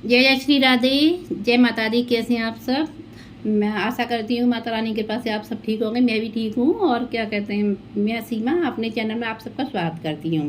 जय जय श्री राधे। जय माता दी। कैसे हैं आप सब? मैं आशा करती हूँ माता रानी की कृपा से आप सब ठीक होंगे। मैं भी ठीक हूँ। और क्या कहते हैं, मैं सीमा अपने चैनल में आप सबका स्वागत करती हूँ।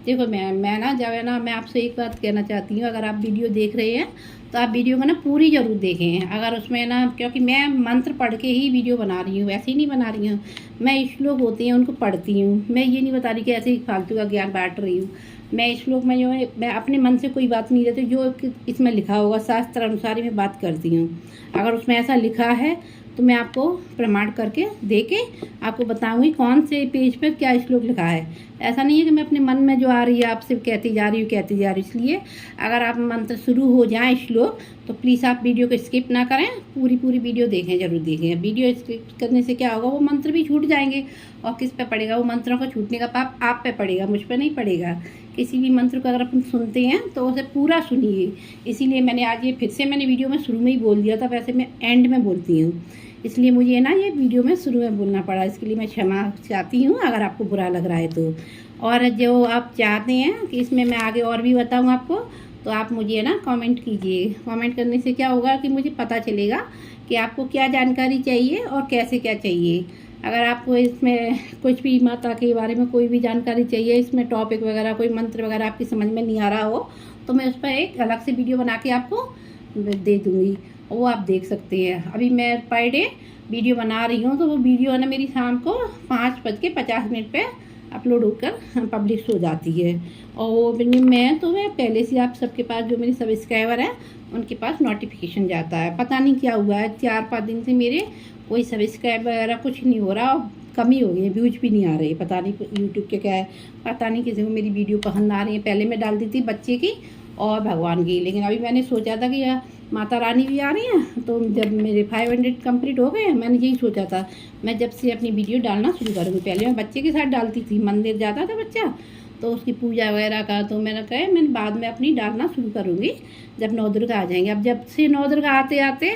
देखो मैं ना जब है ना, मैं आपसे एक बात कहना चाहती हूँ। अगर आप वीडियो देख रहे हैं तो आप वीडियो को ना पूरी ज़रूर देखें। अगर उसमें ना, क्योंकि मैं मंत्र पढ़ के ही वीडियो बना रही हूँ, वैसे ही नहीं बना रही हूँ। मैं श्लोक होते हैं उनको पढ़ती हूँ। मैं ये नहीं बता रही कि ऐसे ही फालतू का ज्ञान बांट रही हूँ। मैं श्लोक में जो है, मैं अपने मन से कोई बात नहीं रहती। जो इसमें लिखा होगा शास्त्र अनुसार ही मैं बात करती हूँ। अगर उसमें ऐसा लिखा है तो मैं आपको प्रमाण करके दे के आपको बताऊंगी कौन से पेज पर क्या श्लोक लिखा है। ऐसा नहीं है कि मैं अपने मन में जो आ रही है आपसे कहती जा रही हूँ। इसलिए अगर आप मंत्र शुरू हो जाए श्लोक तो प्लीज़ आप वीडियो को स्किप ना करें, पूरी वीडियो देखें, जरूर देखें। वीडियो स्किप करने से क्या होगा, वो मंत्र भी छूट जाएंगे। और किस पे पड़ेगा वो मंत्रों को छूटने का पाप? आप पे पड़ेगा, मुझ पे नहीं पड़ेगा। किसी भी मंत्र को अगर अपन सुनते हैं तो उसे पूरा सुनिए। इसीलिए मैंने आज ये फिर से मैंने वीडियो में शुरू में ही बोल दिया था, वैसे मैं एंड में बोलती हूँ। इसलिए मुझे ना ये वीडियो में शुरू में बोलना पड़ा। इसके लिए मैं क्षमा चाहती हूँ अगर आपको बुरा लग रहा है तो। और जो आप चाहते हैं कि इसमें मैं आगे और भी बताऊँ आपको, तो आप मुझे ना कमेंट कीजिए। कमेंट करने से क्या होगा कि मुझे पता चलेगा कि आपको क्या जानकारी चाहिए और कैसे क्या चाहिए। अगर आपको इसमें कुछ भी माता के बारे में कोई भी जानकारी चाहिए, इसमें टॉपिक वगैरह कोई मंत्र वगैरह आपकी समझ में नहीं आ रहा हो, तो मैं उस पर एक अलग से वीडियो बना के आपको दे दूँगी, वो आप देख सकते हैं। अभी मैं पर डे वीडियो बना रही हूँ, तो वो वीडियो है ना मेरी शाम को 5:50 पे अपलोड होकर पब्लिश हो जाती है। और वो मैं पहले से आप सबके पास, जो मेरे सब्सक्राइबर हैं उनके पास नोटिफिकेशन जाता है। पता नहीं क्या हुआ है, 4-5 दिन से मेरे कोई सब्सक्राइब वगैरह कुछ नहीं हो रहा, कमी हो गई है, व्यूज भी नहीं आ रही। पता नहीं यूट्यूब के क्या है, पता नहीं किसी को मेरी वीडियो पसंद आ रही है। पहले मैं डालती थी बच्चे की और भगवान की, लेकिन अभी मैंने सोचा था कि माता रानी भी आ रही हैं, तो जब मेरे 500 कंप्लीट हो गए, मैंने यही सोचा था मैं जब से अपनी वीडियो डालना शुरू करूँगी। पहले मैं बच्चे के साथ डालती थी, मंदिर जाता था बच्चा तो उसकी पूजा वगैरह का, तो मैंने कहा मैंने बाद में अपनी डालना शुरू करूँगी जब 9 दुर्गा आ जाएंगे। अब जब से 9 दुर्गा आते आते,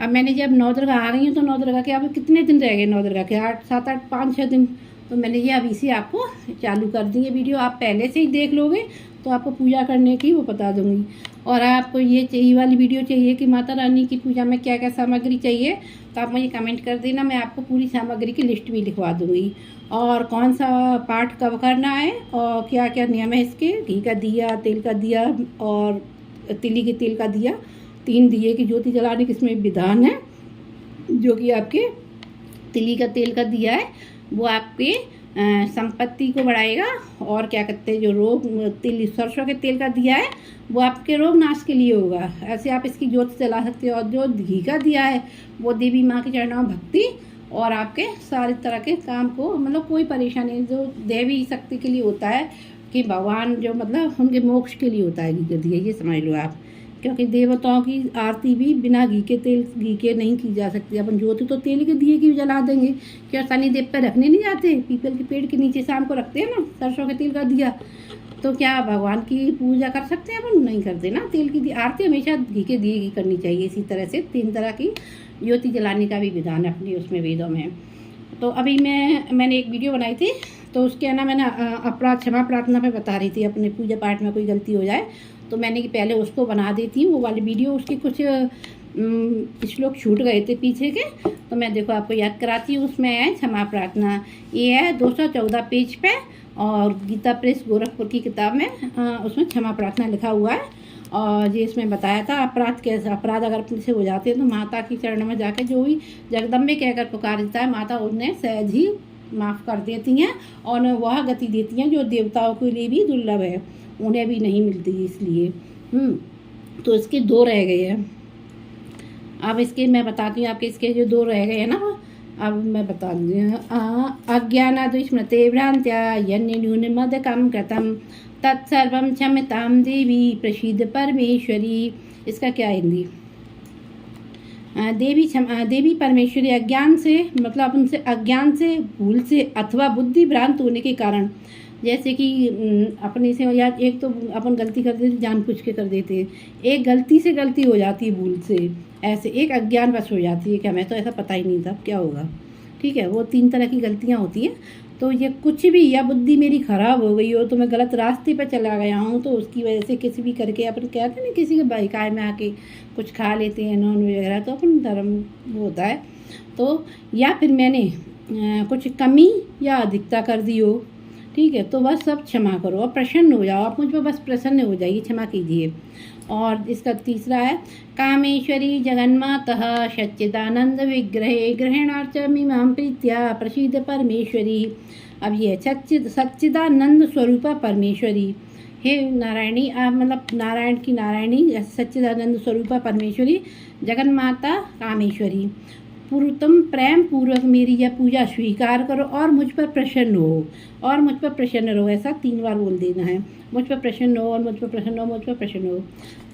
अब मैंने जब 9 दुर्गा आ रही हूँ तो 9 दुर्गा के अब कितने दिन रह गए? 9 दुर्गा के 8-7-8 5-6 दिन। तो मैंने ये अभी से आपको चालू कर दी है वीडियो। आप पहले से ही देख लोगे तो आपको पूजा करने की वो बता दूंगी। और आपको ये वाली वीडियो चाहिए कि माता रानी की पूजा में क्या क्या सामग्री चाहिए, तो आप मुझे कमेंट कर देना, मैं आपको पूरी सामग्री की लिस्ट भी लिखवा दूंगी। और कौन सा पाठ कब करना है और क्या क्या नियम है इसके। घी का दिया, तेल का दिया और तिली के तेल का दिया, 3 दिए की ज्योति जलाने की इसमें विधान है। जो कि आपके तिली का तेल का दिया है वो आपके संपत्ति को बढ़ाएगा। और क्या कहते हैं, जो रोग तिल सरसों के तेल का दिया है वो आपके रोग नाश के लिए होगा। ऐसे आप इसकी ज्योति जला सकते हो। और जो घी का दिया है वो देवी माँ के चरणों में भक्ति और आपके सारे तरह के काम को, मतलब कोई परेशानी जो देवी शक्ति के लिए होता है कि भगवान जो मतलब उनके मोक्ष के लिए होता है घी का दिया, ये समझ लो आप। क्योंकि देवताओं की आरती भी बिना घी के नहीं की जा सकती। अपन ज्योति तो तेल के दिए की भी जला देंगे, क्या शनिदेव पे रखने नहीं जाते? पीपल के पेड़ के नीचे शाम को रखते हैं ना सरसों के तेल का दिया, तो क्या भगवान की पूजा कर सकते हैं? अपन नहीं करते ना। तेल की आरती हमेशा घी के दिए की करनी चाहिए। इसी तरह से 3 तरह की ज्योति जलाने का भी विधान है अपने उसमें वेदों में। तो अभी मैंने एक वीडियो बनाई थी, तो उसके ना मैंने अपराध क्षमा प्रार्थना पे बता रही थी, अपने पूजा पाठ में कोई गलती हो जाए तो मैंने कि पहले उसको बना देती हूँ वो वाली वीडियो। उसके कुछ श्लोक छूट गए थे पीछे के, तो मैं देखो आपको याद कराती हूँ। उसमें है क्षमा प्रार्थना, ये है 214 पेज पे, और गीता प्रेस गोरखपुर की किताब में उसमें क्षमा प्रार्थना लिखा हुआ है। और ये इसमें बताया था अपराध कैसे, अपराध अगर अपने से हो जाते हैं तो माता की चरणों में जाके जो भी जगदम्बे कहकर पुकारता है, माता उन्हें सहज ही माफ़ कर देती हैं और वह गति देती हैं जो देवताओं के लिए भी दुर्लभ है, उन्हें भी नहीं मिलती। इसलिए तो इसके 2 रह गए हैं। अब इसके मैं बताती हूँ आपके, इसके जो 2 रह गए हैं ना, अब मैं बता दी हूँ। अज्ञानाद्विस्मृते भ्रांत्या यन्न्यूनमदकं कृतं तत्सर्वं क्षम्यतां देवी प्रसीद परमेश्वरी। इसका क्या हिंदी? देवी परमेश्वरी अज्ञान से, मतलब उनसे अज्ञान से, भूल से अथवा बुद्धि भ्रांत होने के कारण, जैसे कि अपने से, या एक तो अपन गलती कर देते जानबूझ के कर देते हैं, एक गलती से गलती हो जाती है भूल से, ऐसे एक अज्ञान बस हो जाती है कि हमें तो ऐसा पता ही नहीं था क्या होगा। ठीक है, वो 3 तरह की गलतियाँ होती हैं। तो ये कुछ भी, या बुद्धि मेरी खराब हो गई हो, तो मैं गलत रास्ते पर चला गया हूँ, तो उसकी वजह से किसी भी करके अपन कहते हैं ना, किसी के बहकावे में आके कुछ खा लेते हैं नॉन वगैरह, तो अपन धर्म वो होता है। तो या फिर मैंने कुछ कमी या अधिकता कर दी हो, ठीक है, तो बस सब क्षमा करो और प्रसन्न हो जाओ, आप मुझ पर बस प्रसन्न हो जाइए, क्षमा कीजिए। और इसका तीसरा है, कामेश्वरी जगन्मातः सच्चिदानंद विग्रहे ग्रहणार्चमिमां प्रीत्या प्रसीद परमेश्वरी। अब ये सच्चिदानंद स्वरूपा परमेश्वरी, हे नारायणी, आप मतलब नारायण की नारायणी, सच्चिदानंद स्वरूपा परमेश्वरी, जगन्माता कामेश्वरी, तुम प्रेम पूर्वक मेरी यह पूजा स्वीकार करो और मुझ पर प्रसन्न हो, और मुझ पर प्रसन्न रहो, ऐसा 3 बार बोल देना है, मुझ पर प्रसन्न हो और मुझ पर प्रसन्न हो, मुझ पर प्रसन्न हो।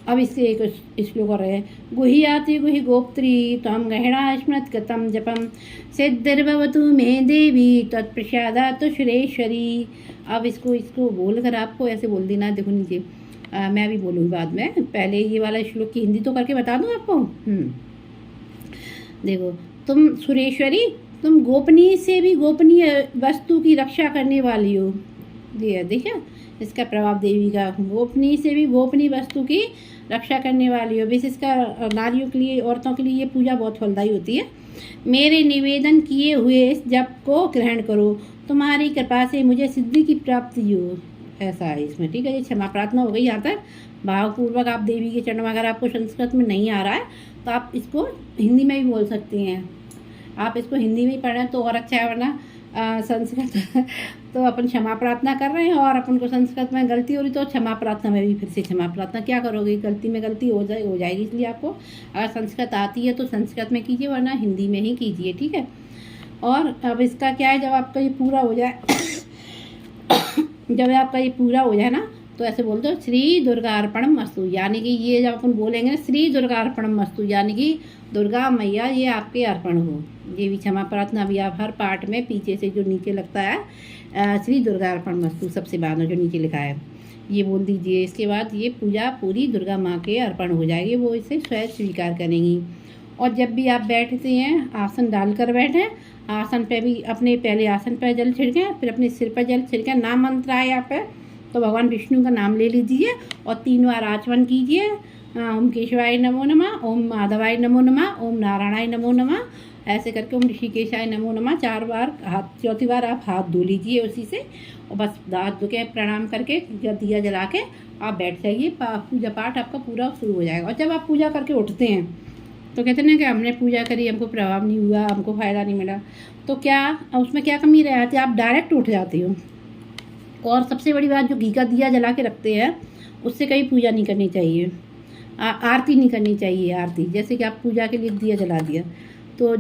अब इससे एक श्लोक और है, गुह्याति गुहि गोप्त्री त्वं गहना स्मृत कृतं जपम सिद्धिर्भवतु मे देवी तत्प्रसादात् सुरेश्वरी। अब इसको बोलकर आपको ऐसे बोल देना, देखो नीचे मैं भी बोलूँगी बाद में, पहले ये वाला श्लोक की हिंदी तो करके बता दूँ आपको। देखो, तुम सुरेश्वरी, तुम गोपनीय से भी गोपनीय वस्तु की रक्षा करने वाली हो। ये देखिए इसका प्रभाव देवी का, गोपनीय से भी गोपनीय वस्तु की रक्षा करने वाली हो। विशेषकर नारियों के लिए, औरतों के लिए ये पूजा बहुत फलदायी होती है। मेरे निवेदन किए हुए इस जप को ग्रहण करो, तुम्हारी कृपा से मुझे सिद्धि की प्राप्ति हो, ऐसा है इसमें, ठीक है। ये क्षमा प्रार्थना हो गई यहाँ तक भावपूर्वक। आप देवी के चरण में, अगर आपको संस्कृत में नहीं आ रहा है तो आप इसको हिंदी में भी बोल सकती हैं, आप इसको हिंदी में ही पढ़ें तो और अच्छा है, वरना संस्कृत तो अपन क्षमा प्रार्थना कर रहे हैं और अपन को संस्कृत में गलती हो रही, तो क्षमा प्रार्थना में भी फिर से क्षमा प्रार्थना क्या करोगे, गलती में गलती हो जाएगी। इसलिए आपको अगर संस्कृत आती है तो संस्कृत में कीजिए, वरना हिंदी में ही कीजिए, ठीक है। और अब इसका क्या है, जब आपका ये पूरा हो जाए जब आपका ये पूरा हो जाए ना, तो ऐसे बोल दो, श्री दुर्गार्पणम मस्तु, यानी कि ये जब अपन बोलेंगे ना, श्री दुर्गार्पणम मस्तु, यानी कि दुर्गा मैया ये आपके अर्पण हो। ये भी क्षमा प्रार्थना भी आप हर पार्ट में पीछे से जो नीचे लगता है श्री दुर्गार्पण मस्तु, सबसे बाद में जो नीचे लिखा है ये बोल दीजिए। इसके बाद ये पूजा पूरी दुर्गा माँ के अर्पण हो जाएगी, वो इसे स्वयं स्वीकार करेंगी। और जब भी आप बैठते हैं, आसन डालकर बैठें, आसन पे भी अपने पहले आसन पर जल छिड़कें, फिर अपने सिर पर जल छिड़कें। नाम मंत्र आए यहाँ पे तो भगवान विष्णु का नाम ले लीजिए और 3 बार आचमन कीजिए, ओम केशवाय नमो नमः, ओम माधवाय नमो नमः, ओम नारायणाय नमो नमः, ऐसे करके ओम ऋषिकेशाय नमो नमः 4 बार, हाथ 4थी बार आप हाथ धो लीजिए उसी से, और बस हाथ धो के प्रणाम करके दिया जला के आप बैठ जाइए, पूजा पाठ आपका पूरा शुरू हो जाएगा। और जब आप पूजा करके उठते हैं तो कहते हैं कि हमने पूजा करी, हमको प्रभाव नहीं हुआ, हमको फ़ायदा नहीं मिला, तो क्या उसमें क्या कमी रह जाती है, आप डायरेक्ट उठ जाते हो। और सबसे बड़ी बात, जो घी का दिया जला के रखते हैं उससे कहीं पूजा नहीं करनी चाहिए, आरती नहीं करनी चाहिए। आरती जैसे कि आप पूजा के लिए दिया जला दिया तो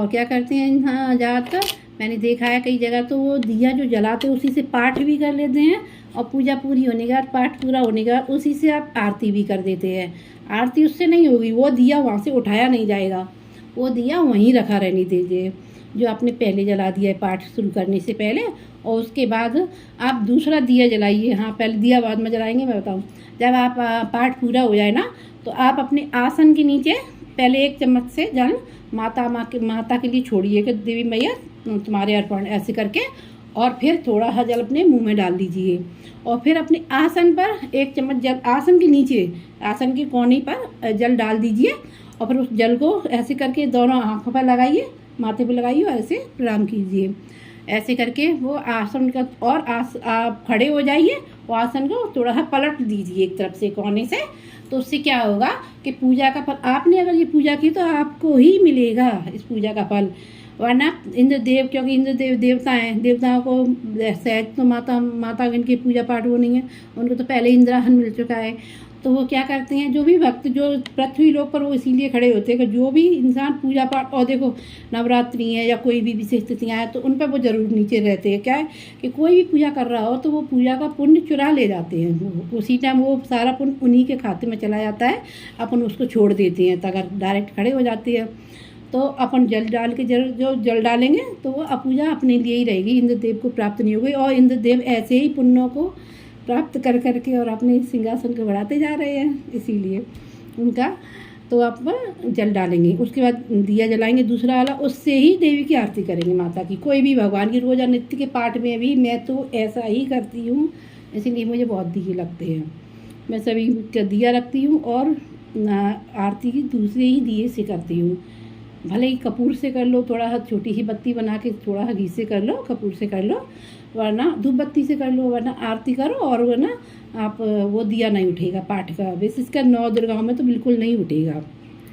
क्या करते हैं, हाँ ज़्यादातर मैंने देखा है कई जगह, तो वो दिया जो जलाते हैं उसी से पाठ भी कर लेते हैं, और पूजा पूरी होने के बाद, पाठ पूरा होने के बाद उसी से आप आरती भी कर देते हैं। आरती उससे नहीं होगी, वो दिया वहाँ से उठाया नहीं जाएगा, वो दिया वहीं रखा रहने दीजिए जो आपने पहले जला दिया है पाठ शुरू करने से पहले। और उसके बाद आप दूसरा दिया जलाइए, हाँ पहले दिया बाद में जलाएंगे, मैं बताऊँ। जब आप पाठ पूरा हो जाए ना, तो आप अपने आसन के नीचे पहले 1 चम्मच से जल माता के लिए छोड़िए कि देवी मैया तुम्हारे अर्पण, ऐसे करके, और फिर थोड़ा सा जल अपने मुंह में डाल दीजिए, और फिर अपने आसन पर 1 चम्मच जल, आसन के नीचे, आसन की कोनी पर जल डाल दीजिए, और फिर उस जल को ऐसे करके दोनों आँखों पर लगाइए, माथे पर लगाइए और ऐसे प्रणाम कीजिए। ऐसे करके वो आसन का, और आप खड़े हो जाइए, वो आसन को थोड़ा सा पलट दीजिए एक तरफ से, कोने से, तो उससे क्या होगा कि पूजा का फल, आपने अगर ये पूजा की तो आपको ही मिलेगा इस पूजा का फल। वरना इंद्रदेव, क्योंकि इंद्रदेव देवता हैं, देवताओं को सहज तो माता इनकी पूजा पाठ वो नहीं है, उनको तो पहले इंद्रासन मिल चुका है। तो वो क्या करते हैं, जो भी भक्त जो पृथ्वी लोक पर, वो इसीलिए खड़े होते हैं कि जो भी इंसान पूजा पाठ, और देखो नवरात्रि है या कोई भी विशेष तिथियाँ हैं तो उन पर वो जरूर नीचे रहते हैं। क्या है कि कोई भी पूजा कर रहा हो तो वो पूजा का पुण्य चुरा ले जाते हैं, उसी टाइम वो सारा पुण्य उन्हीं के खाते में चला जाता है, अपन उसको छोड़ देते हैं। तो अगर डायरेक्ट खड़े हो जाती है तो अपन जल डाल के, जो जल डालेंगे तो वो पूजा अपने लिए ही रहेगी, इंद्रदेव को प्राप्त नहीं होगी। और इंद्रदेव ऐसे ही पुण्यों को प्राप्त कर करके और अपने सिंहासन को बढ़ाते जा रहे हैं, इसीलिए उनका तो आप जल डालेंगे, उसके बाद दिया जलाएंगे दूसरा वाला, उससे ही देवी की आरती करेंगे माता की। कोई भी भगवान की रोज़ा नित्य के पाठ में भी मैं तो ऐसा ही करती हूँ, इसीलिए मुझे बहुत दिए लगते हैं। मैं सभी का दिया रखती हूँ और आरती की दूसरे ही दिए से करती हूँ। भले ही कपूर से कर लो, थोड़ा सा छोटी सी बत्ती बना के थोड़ा सा घी से कर लो, कपूर से कर लो, वरना धूप बत्ती से कर लो, वरना आरती करो। और वरना आप वो दिया नहीं उठेगा पाठ का, वैसे इसका 9 दुर्गाओं में तो बिल्कुल नहीं उठेगा।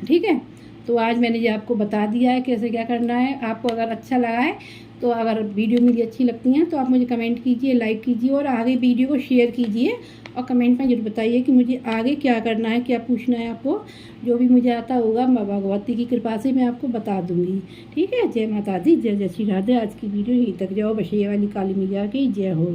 ठीक है, तो आज मैंने ये आपको बता दिया है कैसे क्या करना है। आपको अगर अच्छा लगा है तो अगर वीडियो मेरी अच्छी लगती हैं तो आप मुझे कमेंट कीजिए, लाइक कीजिए और आगे वीडियो को शेयर कीजिए। और कमेंट में जरूर बताइए कि मुझे आगे क्या करना है, क्या पूछना है आपको। जो भी मुझे आता होगा मैं भगवती की कृपा से मैं आपको बता दूंगी। ठीक है, जय माता दी, जय जय श्री राधे। आज की वीडियो यहीं तक जाओ। बशैया वाली काली मैया की जय हो।